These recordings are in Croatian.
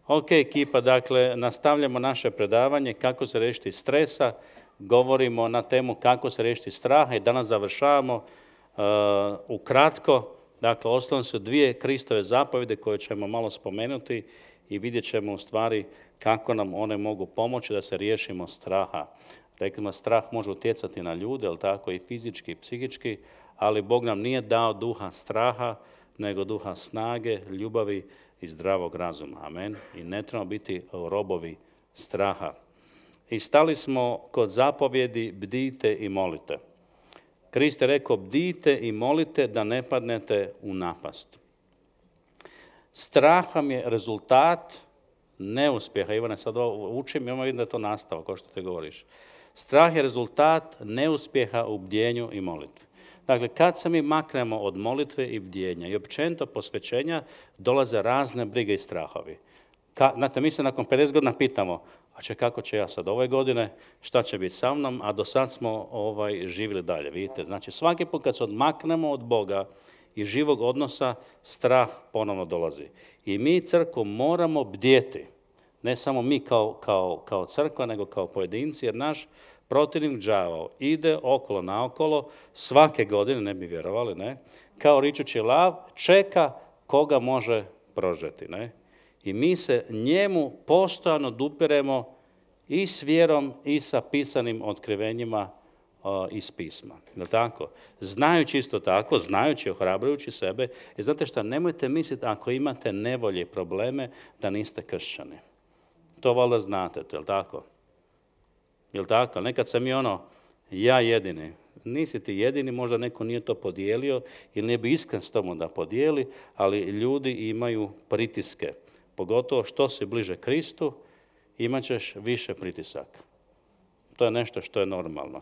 Ok, ekipa, dakle, nastavljamo naše predavanje kako se riješiti stresa, govorimo na temu kako se riješiti straha i danas završavamo ukratko. Dakle, osnovno su 2 Kristove zapovjede koje ćemo malo spomenuti i vidjet ćemo u stvari kako nam one mogu pomoći da se riješimo straha. Rekli smo, strah može utjecati na ljude, ali tako i fizički i psihički, ali Bog nam nije dao duha straha, nego duha snage, ljubavi i zdravog razuma. Amen. I ne trebamo biti robovi straha. I stali smo kod zapovjedi bdijte i molite. Krist je rekao bdijte i molite da ne padnete u napast. Strah vam je rezultat neuspjeha. Ivane, sad učim i vidim da je to nastavak, kao što te govoriš. Strah je rezultat neuspjeha u bdjenju i molitvi. Dakle, kad se mi maknemo od molitve i bdjenja i općenito posvećenja, dolaze razne brige i strahovi. Znate, mi se nakon 50 godina pitamo, kako će ja sad ove godine, šta će biti sa mnom, a do sad smo živjeli dalje, vidite. Znači, svaki put kad se odmaknemo od Boga i živog odnosa, strah ponovno dolazi. I mi, crkvu, moramo bdjeti. Ne samo mi kao crkva, nego kao pojedinci, jer naš protivnik đavao ide okolo naokolo, svake godine, ne bi vjerovali, ne, kao ričući lav, čeka koga može prožeti, ne. I mi se njemu postojano dupiremo i s vjerom i sa pisanim otkrivenjima iz pisma. Je li tako? Znajući isto tako, znajući, ohrabrujući sebe, i znate šta, nemojte misliti ako imate nevolje i probleme da niste kršćani. To valjda znate, je li tako? Je li tako? Nekad sam ja jedini. Nisi ti jedini, možda neko nije to podijelio ili nije bi iskren s tomu da podijeli, ali ljudi imaju pritiske. Pogotovo što si bliže Kristu, imat ćeš više pritisaka. To je nešto što je normalno.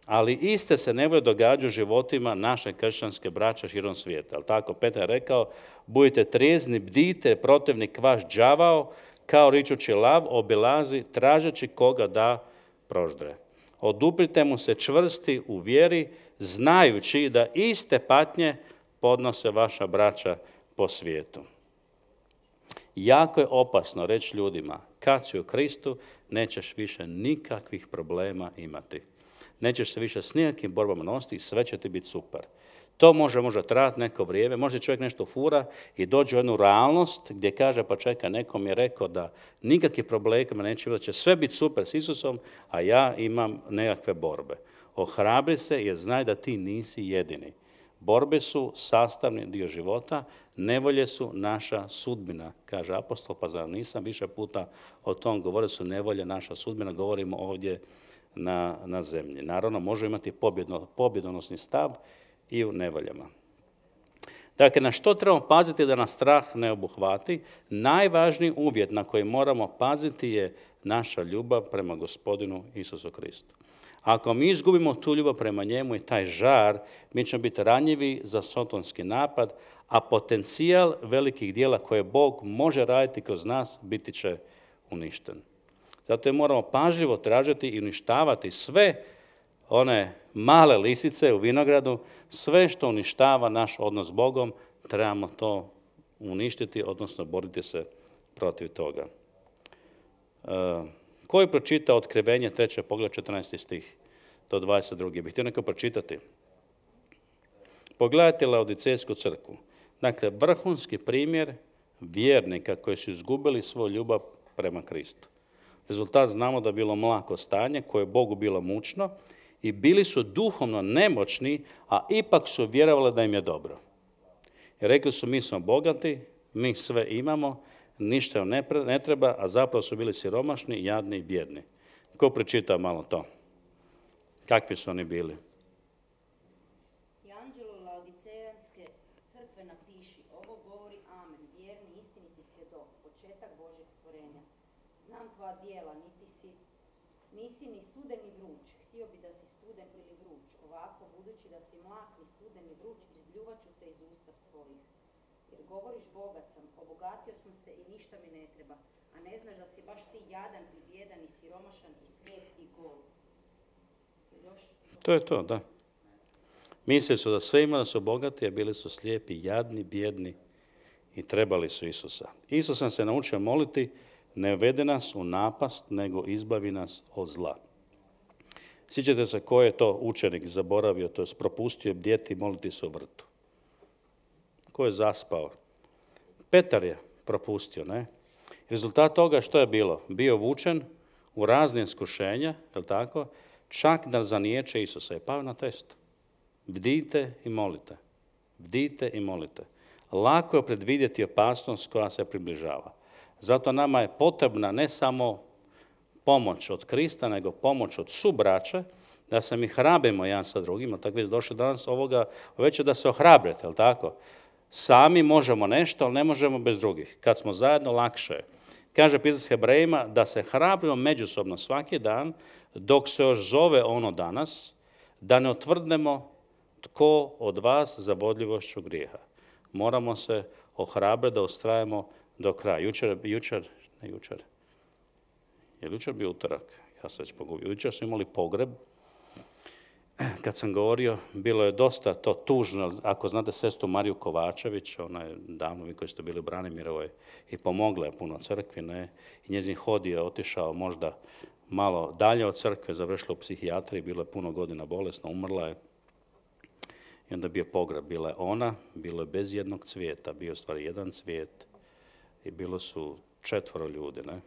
Ali iste se nevolje događaju u životima naše kršćanske braće širom svijeta. Ali tako, Petar je rekao, budite trijezni, bdijte, protivnik vaš đavao, kao ričući lav, obilazi, tražeći koga da proždre. Oduprite mu se čvrsti u vjeri, znajući da iste patnje podnose vaša braća po svijetu. Jako je opasno reći ljudima, kad si u Kristu, nećeš više nikakvih problema imati. Nećeš se više s nijakim borbama nositi i sve će ti biti super. To može trajati neko vrijeme, može čovjek nešto fura i dođe u jednu realnost gdje kaže, pa čekaj, neko mi je rekao da nikakvih problema neće biti, da će sve biti super s Isusom, a ja imam nekakve borbe. Ohrabri se jer znaj da ti nisi jedini. Borbe su sastavni dio života, nevolje su naša sudbina, kaže apostol, pa zar nisam više puta o tom govorio, su nevolje naša sudbina, govorimo ovdje na zemlji. Naravno, možemo imati pobjedonosni stav i u nevoljama. Dakle, na što trebamo paziti da nas strah ne obuhvati? Najvažniji uvjet na koji moramo paziti je naša ljubav prema Gospodinu Isusu Kristu. Ako mi izgubimo tu ljubav prema njemu i taj žar, mi ćemo biti ranjivi za sotonski napad, a potencijal velikih djela koje Bog može raditi kroz nas biti će uništen. Zato je moramo pažljivo tražiti i uništavati sve one male lisice u vinogradu, sve što uništava naš odnos s Bogom, trebamo to uništiti, odnosno boriti se protiv toga. Ko je pročitao Otkrivenje 3. pogled 14. stih do 22. Bih htio neko pročitati. Pogledajte Laodicejsku crkvu. Dakle, vrhunski primjer vjernika koji su izgubili svoju ljubav prema Kristu. Rezultat znamo da je bilo mlako stanje koje je Bogu bilo mučno i bili su duhovno nemoćni, a ipak su vjerovali da im je dobro. I rekli su, mi smo bogati, mi sve imamo, ništa im ne treba, a zapravo su bili siromašni, jadni i bjedni. Ko pročita malo to? Kakvi su oni bili? I anđelu Laodicejanske crkve napiši, ovo govori Amen, vjerni, istiniti svjedok, početak Božjeg stvorenja. Znam tvoja djela, nisi ni studen ni vruć, htio bi da si studen ili vruć. Ovako, budući da si mlak ni studen ni vruć, izbljuvat ću te iz usta svojih. Jer govoriš bogat sam, obogatio sam se i ništa mi ne treba, a ne znaš da si baš ti jadan i bijedan i siromašan i slijep i gol. To je to, da. Mislili su da sve ima, da su bogati, a bili su slijepi, jadni, bjedni i trebali su Isusa. Isus nam se naučio moliti, ne uvede nas u napast, nego izbavi nas od zla. Sjećate se ko je to učenik zaboravio, to je propustio bdjeti i moliti se u vrtu. Ko je zaspao? Petar je propustio, ne? Rezultat toga što je bilo? Bio vučen u razne iskušenja, je tako? Čak da zaniječe Isusa. Je pao na testu. Bdite i molite. Bdite i molite. Lako je predvidjeti opasnost koja se približava. Zato nama je potrebna ne samo pomoć od Krista, nego pomoć od subraća, da se mi hrabrimo jedan sa drugim. Tako već došli danas ovoga, već je da se ohrabrite, je tako? Sami možemo nešto, ali ne možemo bez drugih. Kad smo zajedno, lakše je. Kaže pisac Hebrejima da se hrabrimo međusobno svaki dan, dok se još zove ono danas, da ne otvrdnemo tko od vas za vodljivošću grijeha. Moramo se ohrabriti da ustrajemo do kraja. Jučer bio utorak, ja se već pogubio. Jučer smo imali pogreb. Kad sam govorio, bilo je dosta to tužno. Ako znate sestru Mariju Kovačević, ona je davno, vi koji ste bili u Branimirovoj, i pomogla je puno crkvi, ne? I njezin hod je otišao možda malo dalje od crkve, završila u psihijatriji, bilo je puno godina bolesna, umrla je. I onda je bio pogreb. Bila je ona, bilo je bez jednog cvijeta, bio je u stvari jedan cvijet i bilo su 4 ljudi, ne?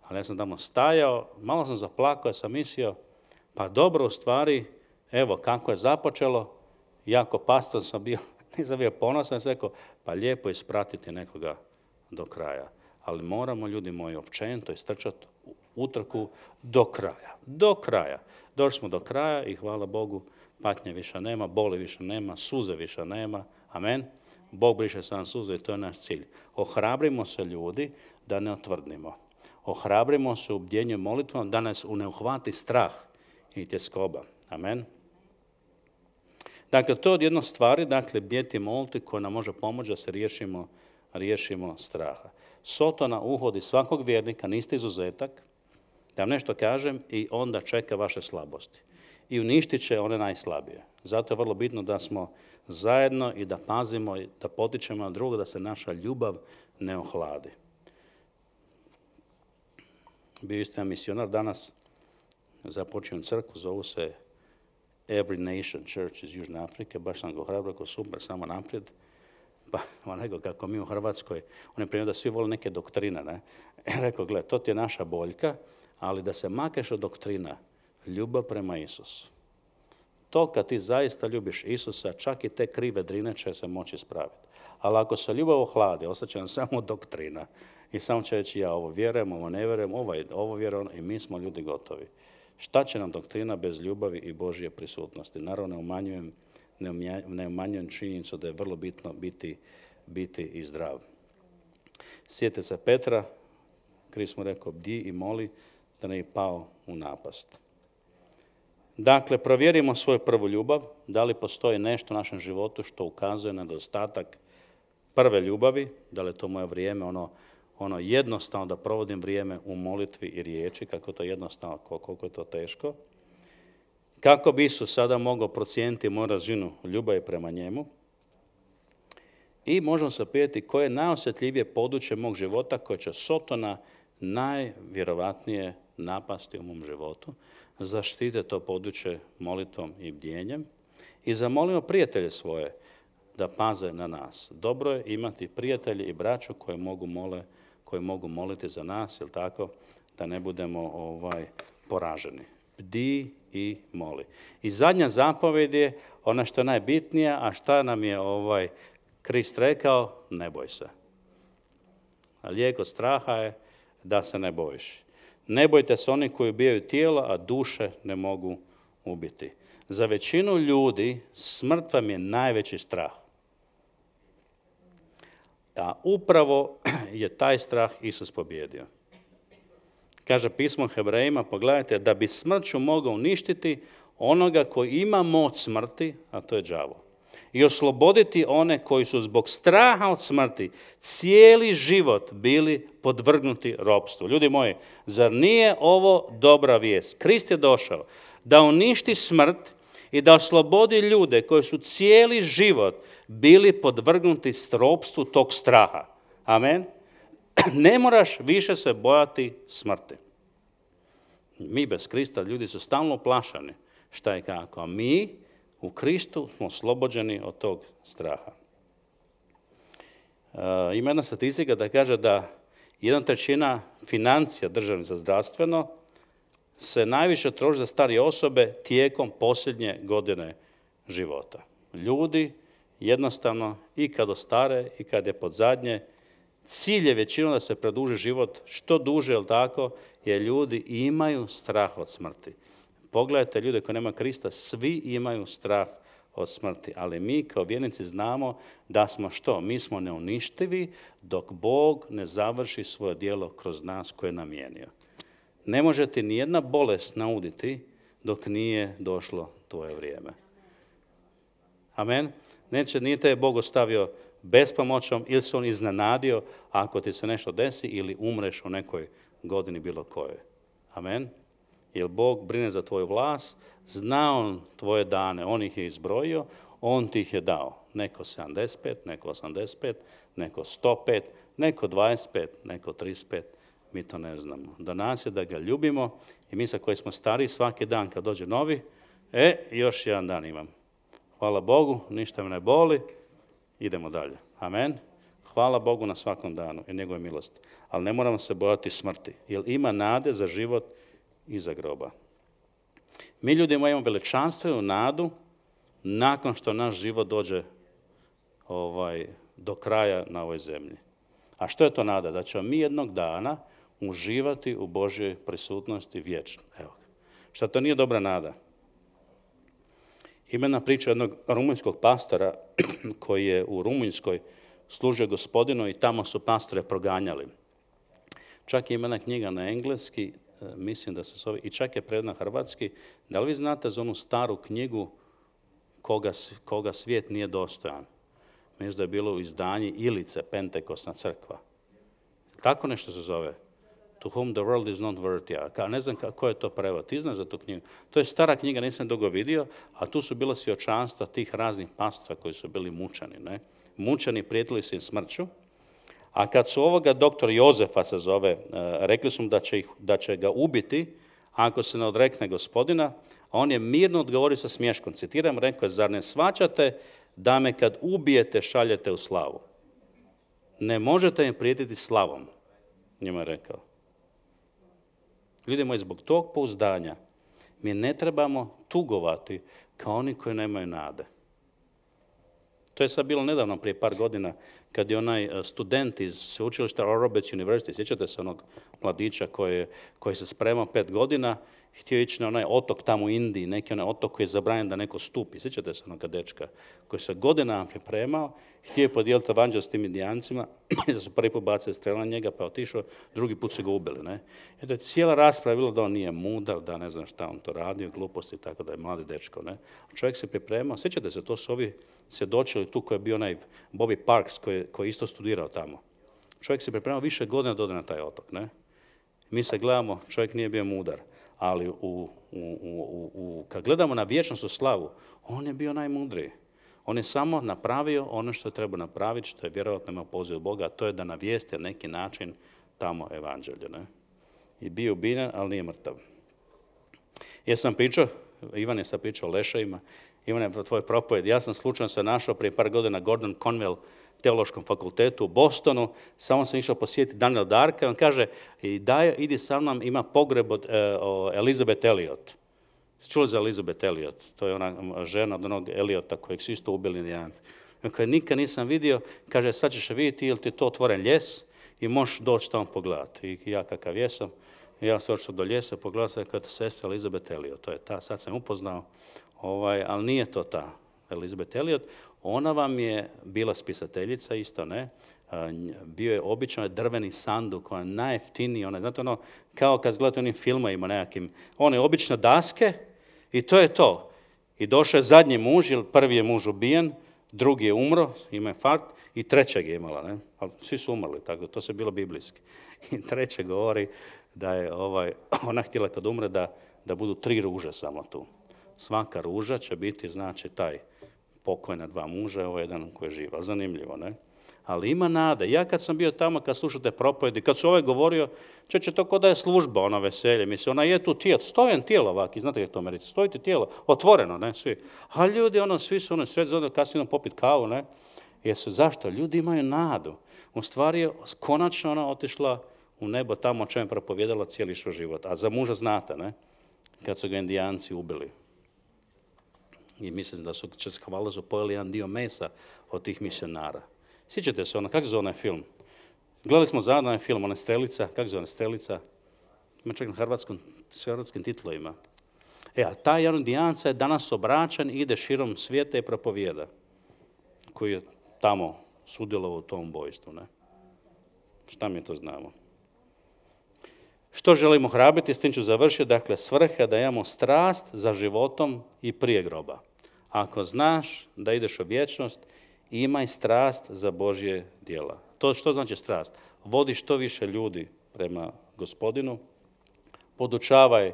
Ali ja sam tamo stajao, malo sam zaplakao, sam mislio, pa dobro u stvari, evo kako je započelo, jako pastor sam bio, nisam bio ponosan, sam rekao, pa lijepo je ispratiti nekoga do kraja. Ali moramo, ljudi moji, općenito istrčati utrku do kraja. Do kraja. Došli smo do kraja i hvala Bogu, patnje više nema, boli više nema, suze više nema. Amen. Bog briše sam suze i to je naš cilj. Ohrabrimo se, ljudi, da ne otvrdnimo. Ohrabrimo se u bdjenju molitvom, da nas ne uhvati strah i tjeskoba. Amen. Dakle, to je od jedno stvari, dakle, bdjeti moliti koja nam može pomoći da se riješimo straha. Sotona uhodi svakog vjernika, niste izuzetak, da vam nešto kažem, i onda čeka vaše slabosti. I uništit će one najslabije. Zato je vrlo bitno da smo zajedno i da pazimo i da potičemo na drugo, da se naša ljubav ne ohladi. Bio isto jedan misionar danas, započeo crkvu, zovu se Every Nation Church iz Južne Afrike, baš sam ga ohrabrio, rekao super, samo naprijed. Pa on rekao, kako mi u Hrvatskoj, on je primio da svi vole neke doktrine, ne? Rekao, gle, to ti je naša boljka, ali da se makneš od doktrina, ljubav prema Isusu. To kad ti zaista ljubiš Isusa, čak i te krive drine će se moći ispraviti. Ali ako se ljubav ohladi, ostaće nam samo doktrina. I samo će reći, ja ovo vjerujem, ovo ne vjerujem, ovo vjerujem, i mi smo ljudi gotovi. Šta će nam doktrina bez ljubavi i Božje prisutnosti? Naravno, ne umanjujem činjenicu da je vrlo bitno biti i zdrav. Sjetite se Petra, Krist mu rekao, bdi i moli da ne bi pao u napast. Dakle, provjerimo svoju prvu ljubav, da li postoji nešto u našem životu što ukazuje na nedostatak prve ljubavi, da li je to moje vrijeme, ono jednostavno da provodim vrijeme u molitvi i riječi, kako je to jednostavno, koliko je to teško. Kako bi Isus sada mogao procijeniti moju razinu ljubavi prema njemu. I možemo se pitati koje je najosjetljivije područje mog života koje će Sotona najvjerovatnije napasti u mom životu. Zaštite to područje molitvom i bdjenjem i zamolimo prijatelje svoje da paze na nas. Dobro je imati prijatelje i braću koji mogu moliti za nas, jel tako, da ne budemo poraženi. Bdi i moli. I zadnja zapovjed je ona što je najbitnija, a šta nam je Krist rekao? Ne boj se. A lijek od straha je da se ne bojiš. Ne bojte se oni koji ubijaju tijelo, a duše ne mogu ubiti. Za većinu ljudi smrt vam je najveći strah. A upravo je taj strah Isus pobjedio. Kaže pismo Hebrejima, pogledajte, da bi smrću mogao uništiti onoga koji ima moć smrti, a to je đavo. I osloboditi one koji su zbog straha od smrti cijeli život bili podvrgnuti ropstvu. Ljudi moji, zar nije ovo dobra vijest? Krist je došao da uništi smrt i da oslobodi ljude koji su cijeli život bili podvrgnuti ropstvu tog straha. Amen. Ne moraš više se bojati smrti. Mi bez Krista, ljudi su stalno plašani šta je kako, a mi u Kristu smo oslobođeni od tog straha. Ima jedna statistika da kaže da 1/3 financija državnih za zdravstveno se najviše troši za starije osobe tijekom posljednje godine života. Ljudi jednostavno i kad ostare i kad je pod zadnje, cilj je većinom da se produži život što duže, jel tako, jer ljudi imaju strah od smrti. Pogledajte ljude koji nemaju Krista, svi imaju strah od smrti, ali mi kao vjernici znamo da smo što? Mi smo neuništivi dok Bog ne završi svoje djelo kroz nas koje je namijenio. Ne može ti nijedna bolest nauditi dok nije došlo tvoje vrijeme. Amen? Nije te Bog ostavio bespomoćom ili se on iznenadio ako ti se nešto desi ili umreš u nekoj godini bilo kojoj. Amen? Jer Bog brine za tvoju vlast, zna on tvoje dane, on ih je izbrojio, on ti ih je dao. Neko 75, neko 85, neko 105, neko 25, neko 35, mi to ne znamo. Do nas je da ga ljubimo i mi sa koji smo stariji svaki dan kad dođe novi, još jedan dan imam. Hvala Bogu, ništa me ne boli, idemo dalje. Amen. Hvala Bogu na svakom danu i njegove milosti. Ali ne moramo se bojati smrti, jer ima nade za život iza groba. Mi ljudi imamo veličanstvenu nadu nakon što naš život dođe do kraja na ovoj zemlji. A što je to nada? Da ćemo mi jednog dana uživati u Božjoj prisutnosti vječno. Evo. Šta to nije dobra nada? Ima jedna priča jednog rumunjskog pastora koji je u Rumunjskoj služio Gospodinu i tamo su pastore proganjali. Čak ima jedna knjiga na engleski, mislim da se zove, i čak je predana hrvatski. Da li vi znate za onu staru knjigu koga svijet nije dostojan? Mislim da je bilo u izdanji Ilice, Pentekosna crkva. Tako nešto se zove. To whom the world is not worthy. Ja ne znam kako je to prevod. Ti znaš za tu knjigu? To je stara knjiga, nisam dugo vidio, a tu su bila svjedočanstva tih raznih pastora koji su bili mučeni. Ne? Mučeni, prijetili su im smrću. A kad su ovoga doktor Jozefa se zove, rekli su mu da će ga ubiti ako se ne odrekne Gospodina, a on je mirno odgovorio sa smješkom. Citiram, rekao je, zar ne shvaćate da me kad ubijete šaljete u slavu? Ne možete mi prijetiti slavom, njima je rekao. Ljudi moji, zbog tog pouzdanja mi ne trebamo tugovati kao oni koji nemaju nade. To je sad bilo nedavno, prije par godina, kad je onaj student iz sveučilišta Oral Roberts University, sjećate se onog mladića koji se spremao 5 godina, htio ići na onaj otok tamo u Indiji, neki onaj otok koji je zabranjen da neko stupi. Sjećate se onoga dečka koji se godinama pripremao, htio je podijeliti evanđelje s tim Indijancima, da su prvi put bacili strela na njega, pa je otišao, drugi put su ga ubili. Ne? I to je cijela rasprava bilo da on nije mudar, da ne znam šta on to radio, gluposti, tako da je mladi dečko. Ne? Čovjek se pripremao, sjećate se, to su ovi svjedočili tu koji je bio onaj Bobby Parks koji je isto studirao tamo. Čovjek se pripremao više godina da ode na taj otok. Ne? Mi se gledamo, čovjek nije bio mudar. Ali kad gledamo na vječnost slavu, on je bio najmudriji. On je samo napravio ono što treba napraviti, što je vjerojatno imao poziv Boga, a to je da navijesti na neki način tamo evanđelje. Ne? I bio ubijen, ali nije mrtav. Ivan je sad pričao o leševima. Ivan je tvoj propovjed. Ja sam slučajno se našao prije par godina na Gordon Conwell teološkom fakultetu u Bostonu, samo sam išao posjetiti Daniel Darka, on kaže, idi sa mnom, ima pogreb od Elizabeth Elliot. Čuli za Elizabeth Elliot? To je ona žena od onog Eliota kojeg su isto ubili Indijanci. Kaže, nikad nisam vidio, kaže, sad ćeš vidjeti ili ti je to otvoren ljes i možeš doći tamo pogledati. I ja kakav jesam, ja sam došao do ljesa, pogledao sam kao sestra Elizabeth Elliot, to je ta, sad sam upoznao, ali nije to ta Elizabeth Elliot. Ona vam je bila spisateljica isto, ne? Bio je obično drveni sanduk, koja je najjeftiniji, znate kao kad gledate onim filmovima nekakvim, one obične daske i to je to. I došao je zadnji muž, jer prvi je muž ubijen, drugi je umro, ima je infarkt i trećeg je imala, ne? Ali svi su umrli, tako da to se bilo biblijski. I treće govori da je ona htjela kad umre da budu 3 ruže samo tu. svaka ruža će biti, znači, taj pokojna 2 muža, ovo je jedan koji je živ. Zanimljivo, ne? Ali ima nade. Ja kad sam bio tamo, kad slušate propovjedi, kad su ovaj govorio, će to ko da je služba, ono veselje. Mislim, ona je tu tijelo, stojan tijelo ovaki, znate kako to Americi, stoji ti tijelo, otvoreno, ne, svi. A ljudi, svi su sred zove kasnije popit kavu, ne. Zašto? Ljudi imaju nadu. U stvari je konačno ona otišla u nebo tamo o čem je propovjedala cijeli svoj život. A za muža znate, ne, kad su ga Indijanci ubili. I mislim da su valjda su pojeli jedan dio mesa od tih misionara. Sjećate se kako se zove onaj film? Gledali smo zajedno onaj film, ona Strelica, kako se zove Strelica? Ima čak na hrvatskim titlovima. A taj jedan Indijanca je danas obraćan i ide širom svijeta i propovijeda, koji je tamo sudjelovao u tom ubojstvu, ne? Šta mi to znamo? Što želimo hrabriti, s tim ću završiti, dakle, svrha da imamo strast za životom i prije groba. Ako znaš da ideš u vječnost, imaj strast za Božje djela. To što znači strast? Vodi što više ljudi prema Gospodinu, podučavaj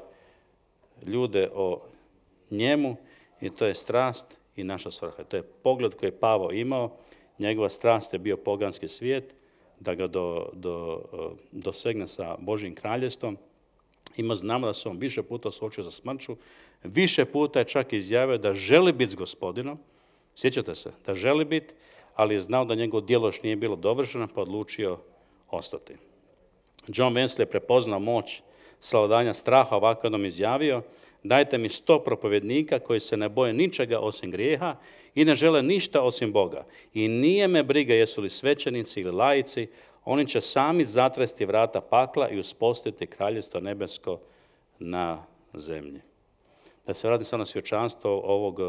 ljude o njemu i to je strast i naša svrha. To je pogled koji je Pavao imao, njegova strast je bio poganski svijet, da ga dosegne sa Božjim kraljevstvom. Znamo da se on više puta suočio sa smrću, više puta je čak izjavio da želi biti s Gospodinom, sjećate se, da želi biti, ali je znao da njegovo djelo još nije bilo dovršeno, pa odlučio ostati. John Wesley je prepoznao moć savladanja straha, ovako jednom izjavio: dajte mi 100 propovjednika koji se ne boje ničega osim grijeha i ne žele ništa osim Boga. I nije me briga jesu li svećenici ili laici, oni će sami zatresti vrata pakla i uspostaviti kraljevstvo nebesko na zemlji. Da se radi samo na svjedočanstvo ovog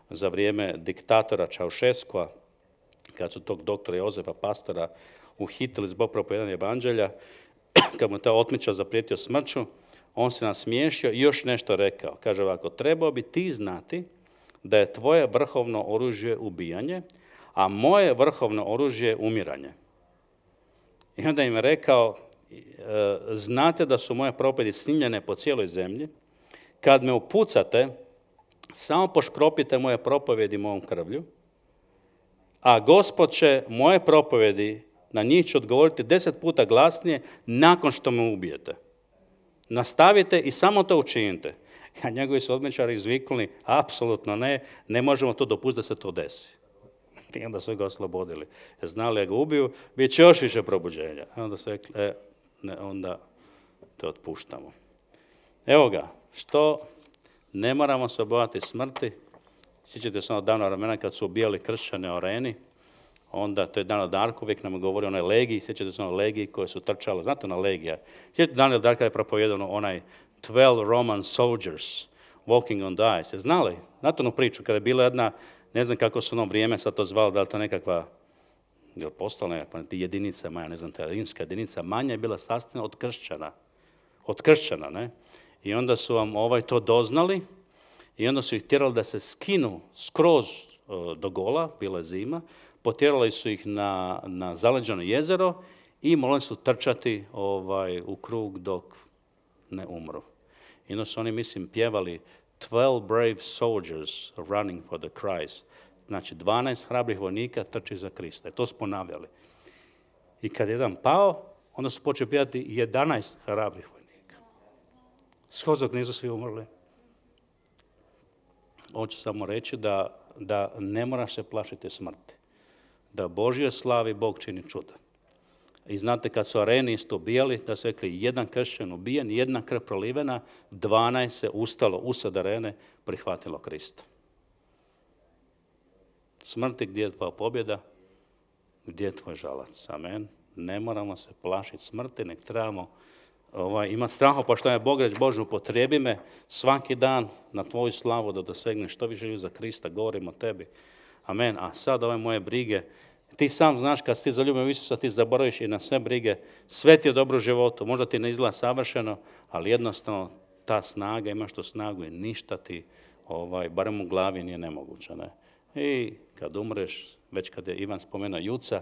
za vrijeme diktatora Čaušeskova, kad su tog doktora Jozefa Pastora uhitili zbog propovijedanja evanđelja, kad mu ta otmičar zaprijetio smrću, on se nasmiješio i još nešto rekao. Kaže ovako: trebao bi ti znati da je tvoje vrhovno oružje ubijanje, a moje vrhovno oružje je umiranje. I onda im je rekao: znate da su moje propovjedi snimljene po cijeloj zemlji, kad me upucate, samo poškropite moje propovjedi mojom krvlju, a Gospod će moje propovjedi, na njih ću odgovoriti 10 puta glasnije nakon što me ubijete. Nastavite i samo to učinite. A njegovi su odmećari izviknuli: apsolutno ne možemo to dopustiti da se to desi. I onda su ga oslobodili. Znali ga ubiju, bit će još više probuđenja. Onda su rekli: onda te otpuštamo. Evo ga, što ne moramo se bojati smrti. Sjećate se ono davno vremena kad su ubijali kršćane u areni, onda to je Daniel Dark uvijek nam govori o onoj legiji, sjećate se ono legiji koje su trčale, znate ona legija? Sjećate Daniel Dark kada je propovijedano onaj 12 Roman soldiers walking on the ice. Znali? Znate onu priču kada je bila jedna, ne znam kako su ono vrijeme sad to zvalo, da li to nekakva, je li postala nekakva jedinica manja, ne znam, ta rimska jedinica manja je bila sastavljena od kršćana. Od kršćana, ne? I onda su vam to doznali i onda su ih tjerali da se skinu skroz do gola, bila je zima, potjerali su ih na zaleđeno jezero i morali su trčati u krug dok ne umru. I onda su oni, mislim, pjevali 12 brave soldiers running for the Christ. Znači, 12 hrabrih vojnika trči za Krista. I to su ponavljali. I kad je jedan pao, onda su počeli pjevati 11 hrabrih vojnika. Skroz dok nisu svi umrli. Hoću samo reći da ne moraš se plašiti smrti. Da Božje slavi Bog čini čuda. I znate, kad su areni isto ubijali, da su rekli jedan kršćan ubijen, jedna krv prolivena, 12 se ustalo usad arene, prihvatilo Krista. Smrti, gdje je tvoja pobjeda, gdje je tvoj žalac? Amen. Ne moramo se plašiti smrti, nek trebamo imati straha, poštovanje Boga, reći: Bože, upotrebi me svaki dan na tvoju slavu da dosegneš što više ljudi za Krista, govorim o tebi. Amen. A sad ove moje brige, ti sam znaš kad si ti zaljubio u Isusa, ti zaboraviš i na sve brige. Sve ti je dobro u životu, možda ti ne izgleda savršeno, ali jednostavno ta snaga, imaš tu snagu i ništa ti, barem u glavi, nije nemoguće. Ne? I kad umreš, već kad je Ivan spomenuo Juca,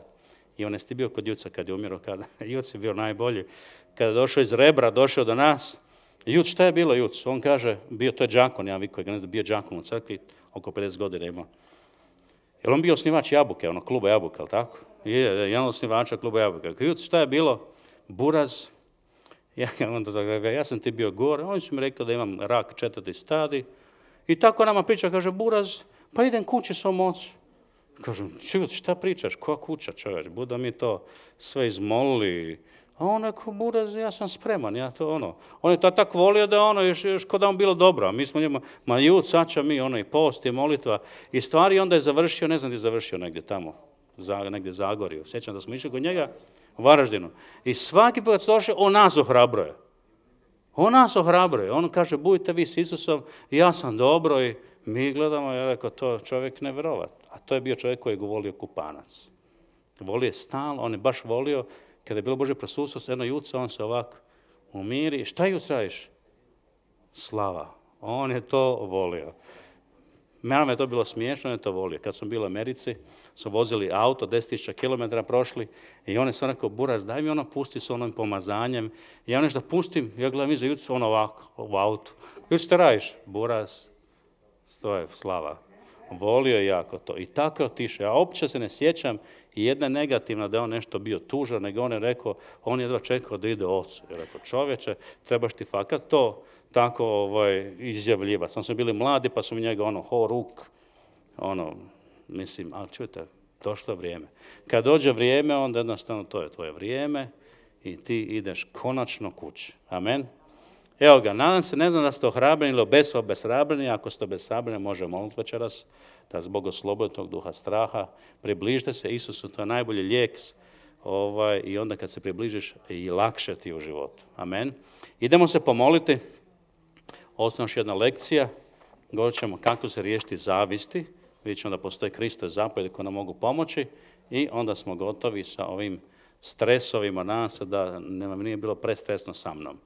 Ivan, jesi ti bio kod Juca kad je umirao? Juc je bio najbolji. Kada je došao iz Rebra, došao do nas, Juc, šta je bilo Juc? On kaže, to je đakon, ja vikao, ne znam, bio đakon u crkvi, oko 50 godina imao. Jer on bio osnivač Jabuke, kluba Jabuka, ali tako? Jedan osnivača kluba Jabuka. Juc, šta je bilo? Buraz. Ja sam ti bio gore, oni su mi rekli da imam rak 4. stadij. I tako nama priča, kaže, Buraz, pa idem kući svom ocu. Kažem, Juc, šta pričaš, koja kuća, čovječ, buda mi to sve izmolili. A on rekao, Buraz, ja sam spreman, ja to On je to tako volio da još kod da on bilo dobro. A mi smo njima, Juc, sača mi, i post i molitva. I stvari onda je završio, ne znam gdje je završio negdje tamo, negdje Zagorju. Sjećam da smo išli kod njega u Varaždinu. I svaki put došao, on nas ohrabruje. On kaže, budite vi s Isusom, ja sam dobro i mi gledamo, ja rekao, to čovjek ne vjerovat. A to je bio čovjek koji je volio kupanac. Volio je stalno, on je baš volio. Kada je bilo Božje prisustvo, jedno Juca, on se ovako umiri. Šta Juc radiš? Slava. On je to volio. Meni je to bilo smiješno, on je to volio. Kad smo bili u Americi, smo vozili auto, 10.000 km prošli i on je sam rekao, Buraz, daj mi pusti s onom pomazanjem. I ja nešto pustim, ja gledam iza Juca, ovako, u autu. Juc, šta radiš? Buraz, to je slava. Volio je jako to. I tako je otišao. Ja uopće se ne sjećam i jedna negativna da je on nešto bio tužan, nego on je rekao, on je jedva čekao da ide ocu. Je rekao, čovječe, trebaš ti fakat to tako izjavljivati. Sam smo bili mladi, pa smo njega ruk, mislim, ali čujte, došlo je vrijeme. Kad dođe vrijeme, onda jednostavno to je tvoje vrijeme i ti ideš konačno kući. Amen. Evo ga, nadam se, ne znam da ste ohrabreni ili obeshrabreni, ako ste obeshrabreni, može moliti večeras, da zbog oslobodi tog duha straha, približite se Isusu, to je najbolji lijek, i onda kad se približiš i lakše ti u životu. Amen. Idemo se pomoliti, ostane još jedna lekcija, govorit ćemo kako se riješiti zavisti, vidjet ćemo da postoje Kristove zapovjedi koje nam mogu pomoći i onda smo gotovi sa ovim stresovima, nadam se da nije bilo prestresno sa mnom.